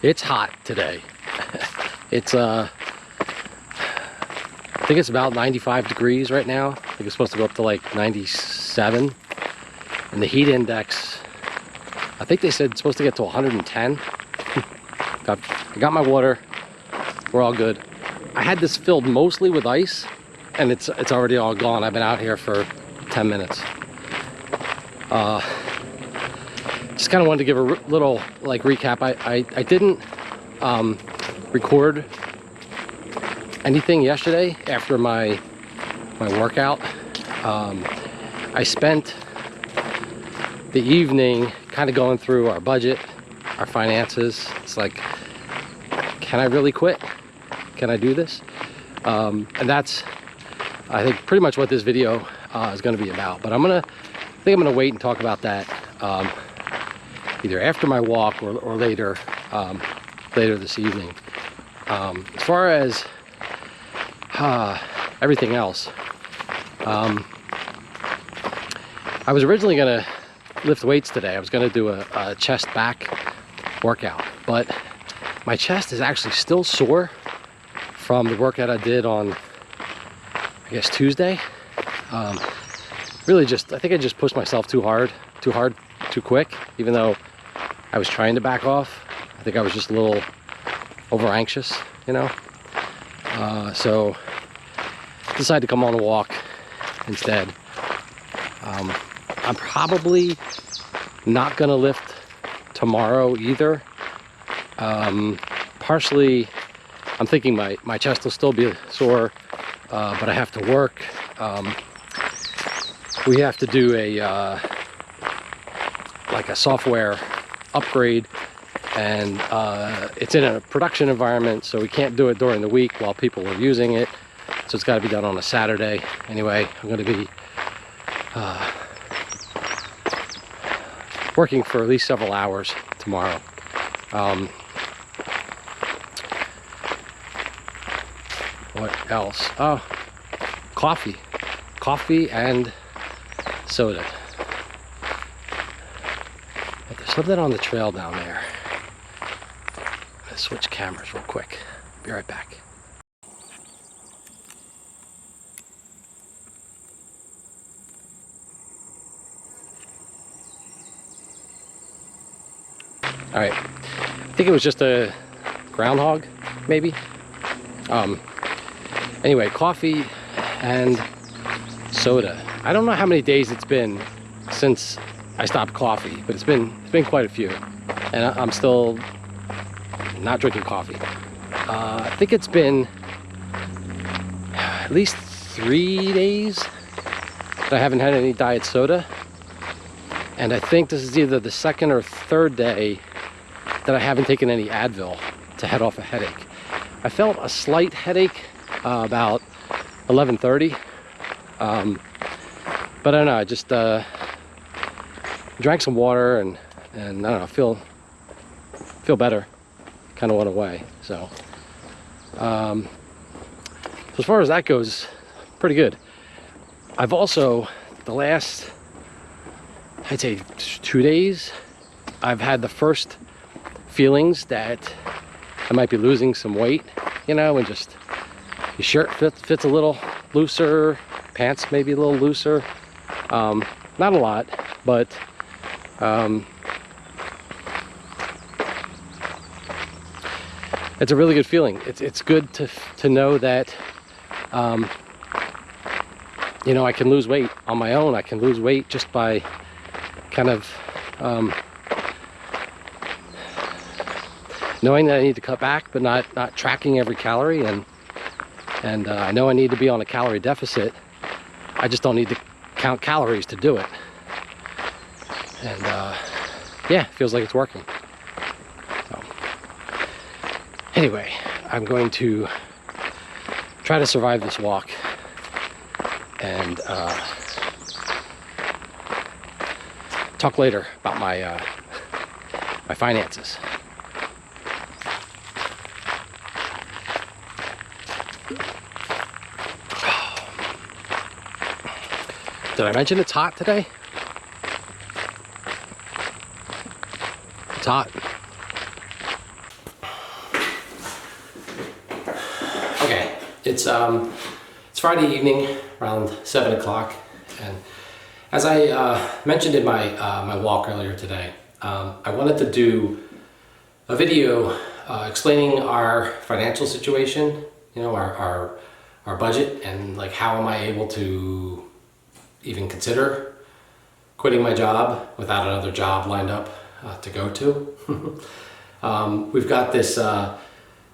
It's hot today. It's I think it's about 95 degrees right now. I think it's supposed to go up to like 97. And the heat index, I think they said it's supposed to get to 110. I got my water. We're all good. I had this filled mostly with ice, and it's already all gone. I've been out here for 10 minutes. Just kind of wanted to give a little like recap. I didn't record anything yesterday after my workout. I spent the evening kind of going through our budget, our finances. It's like, can I really quit? Can I do this? And that's, I think, pretty much what this video is going to be about. But I think I'm gonna wait and talk about that either after my walk or later this evening. As far as everything else, I was originally gonna lift weights today. I was gonna do a chest back workout, but my chest is actually still sore from the workout I did on, I guess, Tuesday. Really just, I think I just pushed myself too hard, too quick, even though I was trying to back off. I think I was just a little over anxious, you know? So decided to come on a walk instead. I'm probably not gonna lift tomorrow either. Partially, I'm thinking my chest will still be sore, but I have to work. We have to do like a software upgrade, and it's in a production environment, so we can't do it during the week while people are using it. So it's got to be done on a Saturday. Anyway, I'm going to be working for at least several hours tomorrow. What else? Oh, coffee and soda. But there's something on the trail down there. I'm gonna switch cameras real quick. Be right back. All right, I think it was just a groundhog, maybe. Anyway, coffee and soda. I don't know how many days it's been since I stopped coffee, but it's been quite a few, and I'm still not drinking coffee. I think it's been at least 3 days that I haven't had any diet soda, and I think this is either the second or third day that I haven't taken any Advil to head off a headache. I felt a slight headache about 11:30, but I don't know, I just drank some water and I don't know, feel better, kind of went away. So as far as that goes, pretty good. I've also, the last, I'd say 2 days, I've had the first feelings that I might be losing some weight, you know, and just your shirt fits a little looser, pants maybe a little looser, not a lot, but it's a really good feeling. It's good to know that you know, I can lose weight on my own. I can lose weight just by kind of knowing that I need to cut back, but not tracking every calorie, and I know I need to be on a calorie deficit. I just don't need to count calories to do it. And yeah, it feels like it's working. So anyway, I'm going to try to survive this walk and talk later about my my finances. Did I mention it's hot today? It's hot. It's Friday evening around 7 o'clock, and as I mentioned in my my walk earlier today, I wanted to do a video explaining our financial situation, you know, our budget, and like how am I able to even consider quitting my job without another job lined up to go to. We've got this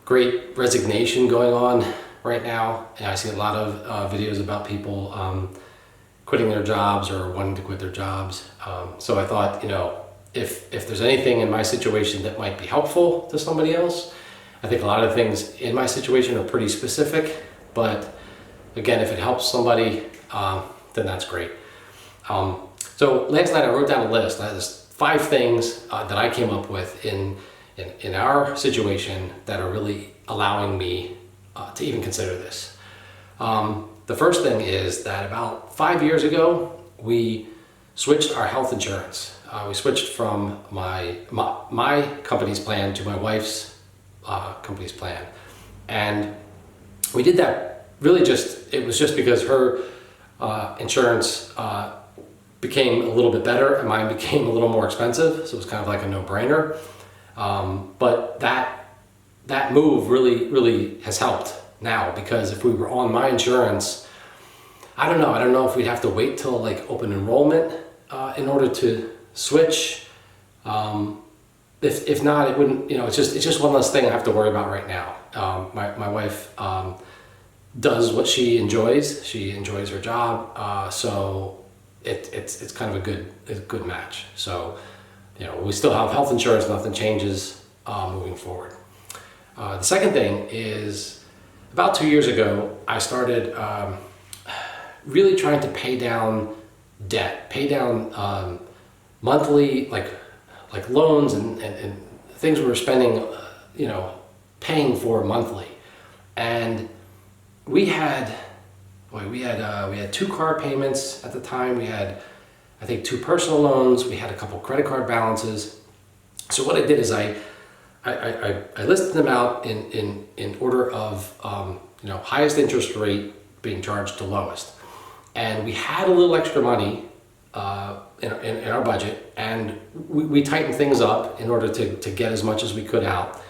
great resignation going on right now, and I see a lot of videos about people quitting their jobs or wanting to quit their jobs. So I thought, you know, if there's anything in my situation that might be helpful to somebody else. I think a lot of things in my situation are pretty specific, but again, if it helps somebody, then that's great. So last night I wrote down a list. There's 5 things that I came up with in our situation that are really allowing me to even consider this. The first thing is that about 5 years ago, we switched our health insurance. We switched from my company's plan to my wife's company's plan. And we did that really it was just because her insurance became a little bit better and mine became a little more expensive. So it was kind of like a no-brainer. But that move really has helped now, because if we were on my insurance, I don't know if we'd have to wait till like open enrollment in order to switch. If not, it wouldn't, you know, it's just one less thing I have to worry about right now. My wife does what she enjoys. She enjoys her job, so it's kind of a good match. So, you know, we still have health insurance, nothing changes moving forward. The second thing is, about 2 years ago, I started really trying to pay down debt, pay down monthly, like loans and things we were spending, you know, paying for monthly. And we had 2 car payments at the time. We had, I think, 2 personal loans. We had a couple credit card balances. So what I did is I listed them out in order of you know, highest interest rate being charged to lowest. And we had a little extra money in our budget, and we tightened things up in order to get as much as we could out.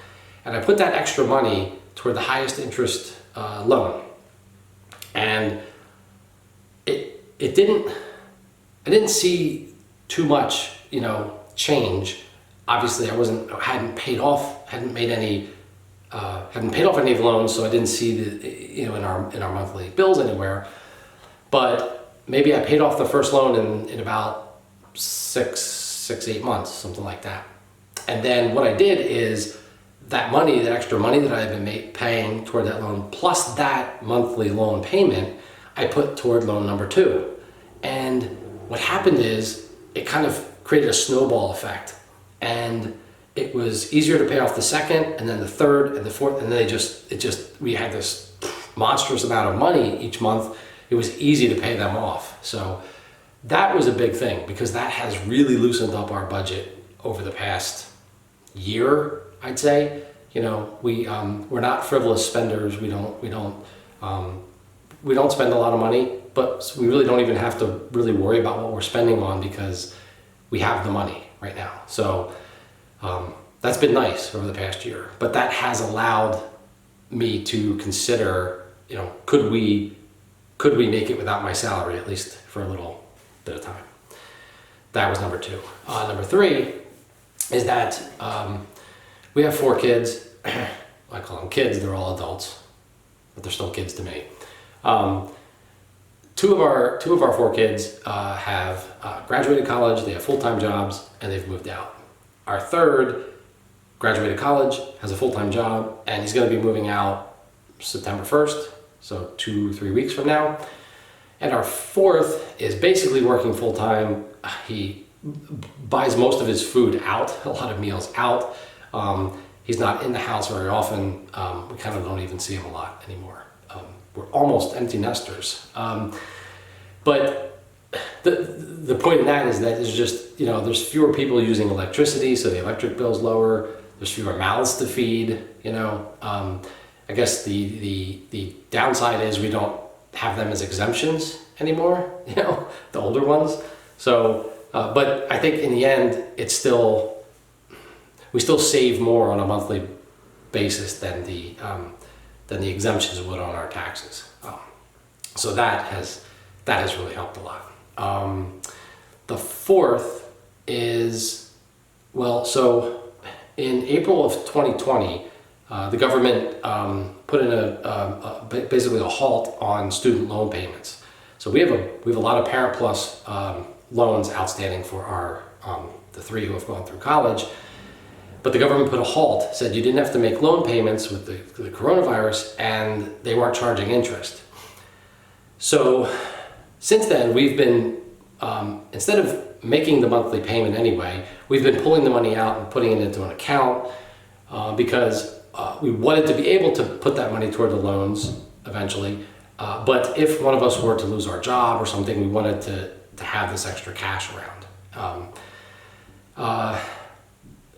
And I put that extra money toward the highest interest loan. And I didn't see too much, you know, change. Obviously, hadn't paid off any of the loans, so I didn't see in our monthly bills anywhere. But maybe I paid off the first loan in about 8 months, something like that. And then what I did is that extra money that I had been paying toward that loan, plus that monthly loan payment, I put toward loan number 2. And what happened is it kind of created a snowball effect. And it was easier to pay off the second, and then the third, and the fourth, and then we had this monstrous amount of money each month. It was easy to pay them off. So that was a big thing, because that has really loosened up our budget over the past year, I'd say. You know, we're not frivolous spenders. We don't spend a lot of money, but we really don't even have to really worry about what we're spending on, because we have the money right now. So that's been nice over the past year, but that has allowed me to consider, you know, could we make it without my salary, at least for a little bit of time. That was number 2. Number 3 is that we have 4 kids. I call them kids, they're all adults, but they're still kids to me. 2 of our 4 kids have graduated college, they have full-time jobs, and they've moved out. Our 3rd graduated college, has a full-time job, and he's going to be moving out September 1st, so 2-3 weeks from now. And our 4th is basically working full-time. He buys most of his food out, a lot of meals out. He's not in the house very often. We kind of don't even see him a lot anymore. We're almost empty nesters. But the point in that is that there's just, you know, there's fewer people using electricity, so the electric bill's lower. There's fewer mouths to feed, you know. I guess the downside is we don't have them as exemptions anymore, the older ones. So, but I think in the end, we still save more on a monthly basis than the exemptions would on our taxes. So that has really helped a lot. The fourth is, so in April of 2020, the government put in basically a halt on student loan payments. So we have a lot of Parent Plus loans outstanding for the three who have gone through college. But the government put a halt, said you didn't have to make loan payments with the coronavirus, and they weren't charging interest. So since then, we've been, instead of making the monthly payment anyway, we've been pulling the money out and putting it into an account because we wanted to be able to put that money toward the loans eventually. But if one of us were to lose our job or something, we wanted to have this extra cash around.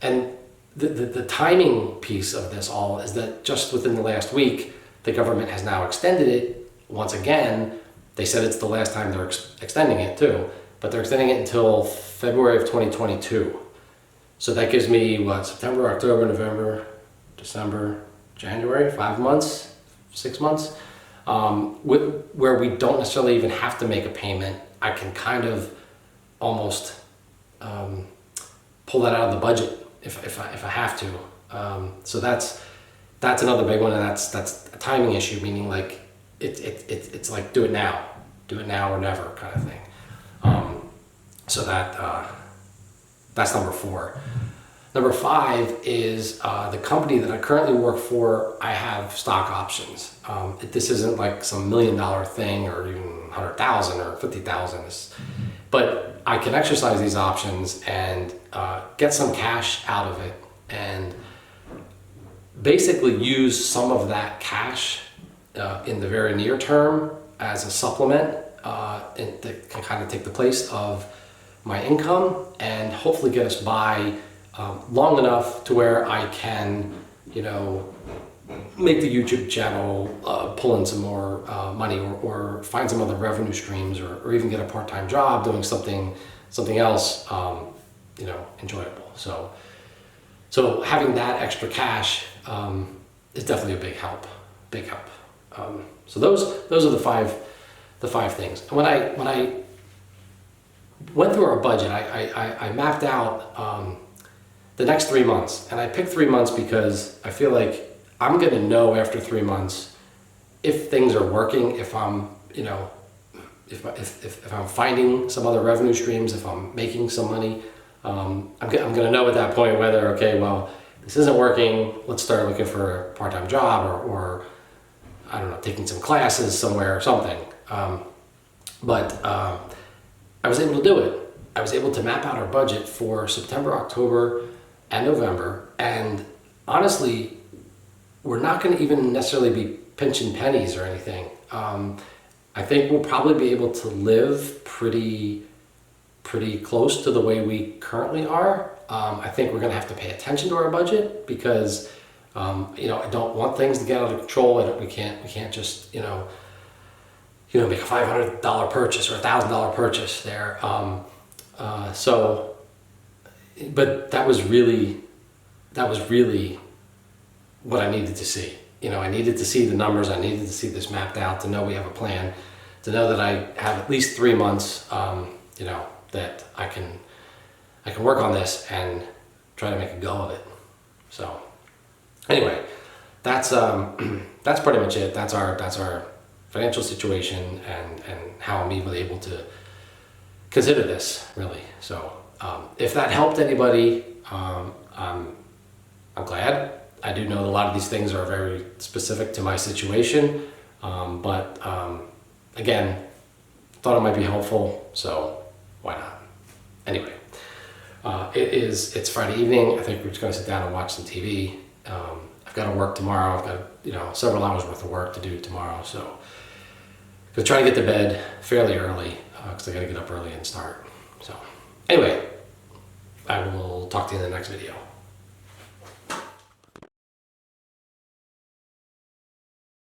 And the timing piece of this all is that just within the last week, the government has now extended it once again. They said it's the last time they're extending it too, but they're extending it until February of 2022. So that gives me, September, October, November, December, January, 5 months, 6 months, where we don't necessarily even have to make a payment. I can kind of almost pull that out of the budget if I have to. So that's another big one, and that's a timing issue, meaning like it's like do it now or never kind of thing. So that's number 4. Number 5 is the company that I currently work for. I have stock options. This isn't like some $1 million thing or even 100,000 or 50,000, but I can exercise these options and get some cash out of it, and basically use some of that cash in the very near term as a supplement that can kind of take the place of my income and hopefully get us by long enough to where I can, make the YouTube channel, pull in some more money, or find some other revenue streams, or even get a part-time job doing something else, enjoyable. So having that extra cash is definitely a big help. So those are the five things. And when I went through our budget, I mapped out the next 3 months, and I picked 3 months because I feel like I'm going to know after 3 months if things are working, if I'm, if I'm finding some other revenue streams, if I'm making some money. I'm going to know at that point whether, okay, well, this isn't working, let's start looking for a part-time job, or I don't know, taking some classes somewhere or something. But I was able to do it. I was able to map out our budget for September, October, and November, and honestly, we're not going to even necessarily be pinching pennies or anything. I think we'll probably be able to live pretty close to the way we currently are. I think we're going to have to pay attention to our budget because, I don't want things to get out of control. We can't just, make a $500 purchase or a $1,000 purchase there. But that was really what I needed to see. I needed to see the numbers. I needed to see this mapped out to know we have a plan, to know that I have at least 3 months, that I can work on this and try to make a go of it. So anyway, that's pretty much it. That's our financial situation and how I'm even able to consider this, really. So if that helped anybody, I'm glad. I do know that a lot of these things are very specific to my situation, but again, thought it might be helpful, so why not? Anyway, it's Friday evening. I think we're just going to sit down and watch some TV. I've got to work tomorrow. I've got several hours worth of work to do tomorrow, so I'm going to try to get to bed fairly early because I got to get up early and start. So anyway, I will talk to you in the next video.